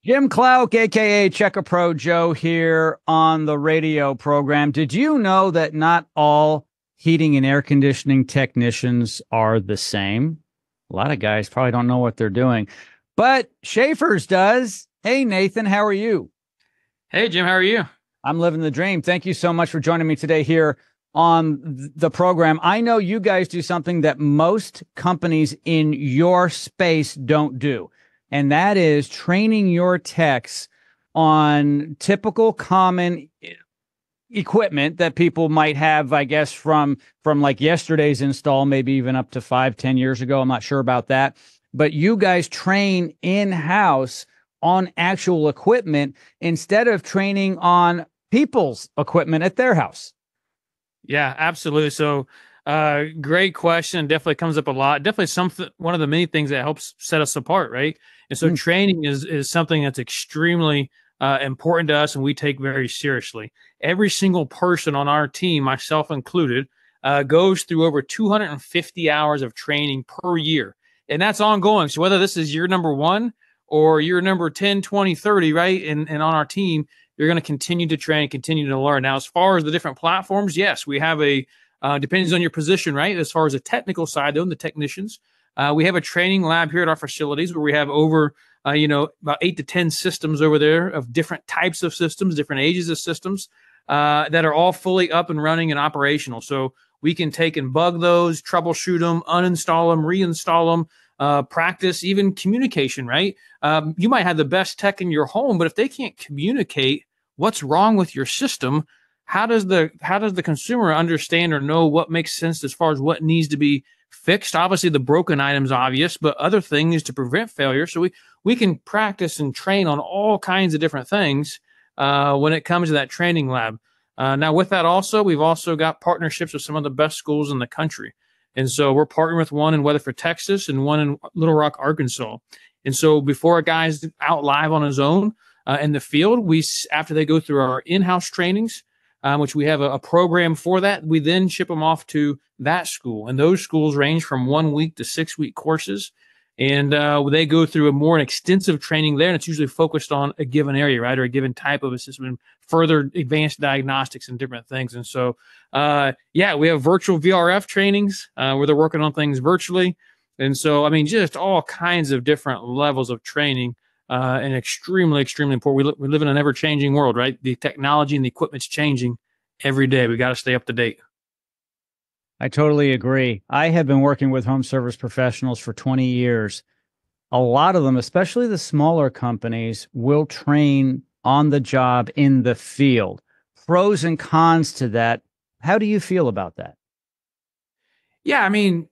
Jim Clouk, aka Checker Pro Joe, here on the radio program. Did you know that not all heating and air conditioning technicians are the same? A lot of guys probably don't know what they're doing, but Shafer's does. Hey, Nathan, how are you? Hey, Jim, how are you? I'm living the dream. Thank you so much for joining me today here on the program. I know you guys do something that most companies in your space don't do, and that is training your techs on typical common equipment that people might have, I guess, from like yesterday's install, maybe even up to 5, 10 years ago. I'm not sure about that. But you guys train in-house on actual equipment instead of training on people's equipment at their house. Yeah, absolutely. So, great question. Definitely comes up a lot. Definitely one of the many things that helps set us apart, right? And so, training is something that's extremely important to us, and we take very seriously. Every single person on our team, myself included, goes through over 250 hours of training per year, and that's ongoing. So, whether this is year number one or year number 10, 20, 30, right, and on our team, you're going to continue to train, continue to learn. Now, as far as the different platforms, yes, we have depends on your position, right? As far as the technical side, though, and the technicians, we have a training lab here at our facilities where we have over, about 8 to 10 systems over there of different types of systems, different ages of systems that are all fully up and running and operational. So we can take and bug those, troubleshoot them, uninstall them, reinstall them, practice, even communication, right? You might have the best tech in your home, but if they can't communicate what's wrong with your system, how does the consumer understand or know what makes sense as far as what needs to be fixed? Obviously, the broken item's obvious, but other things to prevent failure. So we can practice and train on all kinds of different things when it comes to that training lab. Now, with that also, we've also got partnerships with some of the best schools in the country. And so we're partnering with one in Weatherford, Texas, and one in Little Rock, Arkansas. And so before a guy's out live on his own in the field, after they go through our in-house trainings, which we have a program for that, we then ship them off to that school. And those schools range from 1 week to 6 week courses. And they go through a more extensive training there, and it's usually focused on a given area, right, or a given type of a system, further advanced diagnostics and different things. And so, we have virtual VRF trainings where they're working on things virtually. And so, I mean, just all kinds of different levels of training and extremely, extremely important. We live in an ever-changing world, right? The technology and the equipment's changing every day. We got to stay up to date. I totally agree. I have been working with home service professionals for 20 years. A lot of them, especially the smaller companies, will train on the job in the field. Pros and cons to that. How do you feel about that? Yeah, I mean,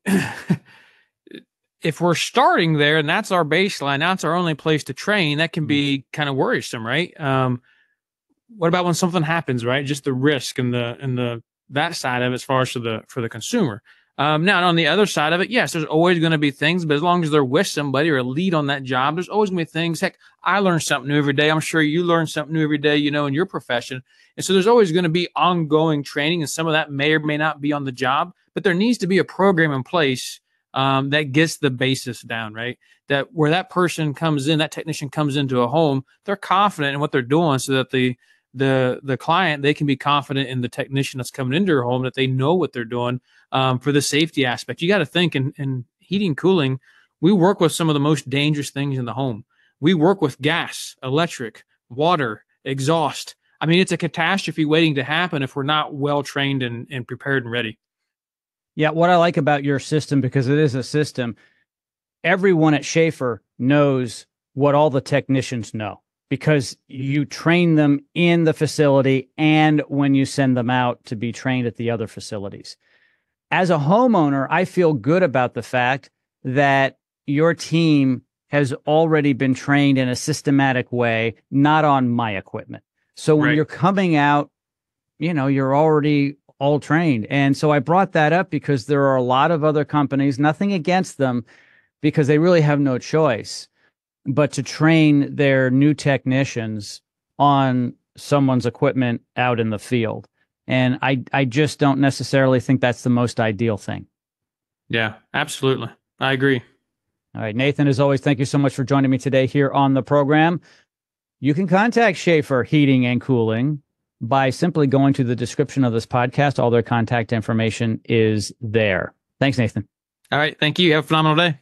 if we're starting there and that's our baseline, that's our only place to train, that can be kind of worrisome, right? What about when something happens, right? Just the risk and the that side of it as far as for the consumer. Now, on the other side of it, yes, there's always going to be things, but as long as they're with somebody or a lead on that job, there's always going to be things. Heck, I learn something new every day. I'm sure you learn something new every day, in your profession. And so there's always going to be ongoing training, and some of that may or may not be on the job, but there needs to be a program in place that gets the basis down, right? That where that person comes in, that technician comes into a home, they're confident in what they're doing so that the client, they can be confident in the technician that's coming into your home, that they know what they're doing for the safety aspect. You got to think in heating, cooling, we work with some of the most dangerous things in the home. We work with gas, electric, water, exhaust. I mean, it's a catastrophe waiting to happen if we're not well trained and prepared and ready. Yeah, what I like about your system, because it is a system, everyone at Shafer knows what all the technicians know, because you train them in the facility and when you send them out to be trained at the other facilities. As a homeowner, I feel good about the fact that your team has already been trained in a systematic way, not on my equipment. So when you're coming out, you're already all trained. And so I brought that up because there are a lot of other companies, nothing against them, because they really have no choice but to train their new technicians on someone's equipment out in the field. And I just don't necessarily think that's the most ideal thing. Yeah, absolutely. I agree. All right, Nathan, as always, thank you so much for joining me today here on the program. You can contact Shafer Heating and Cooling by simply going to the description of this podcast. All their contact information is there. Thanks, Nathan. All right. Thank you. Have a phenomenal day.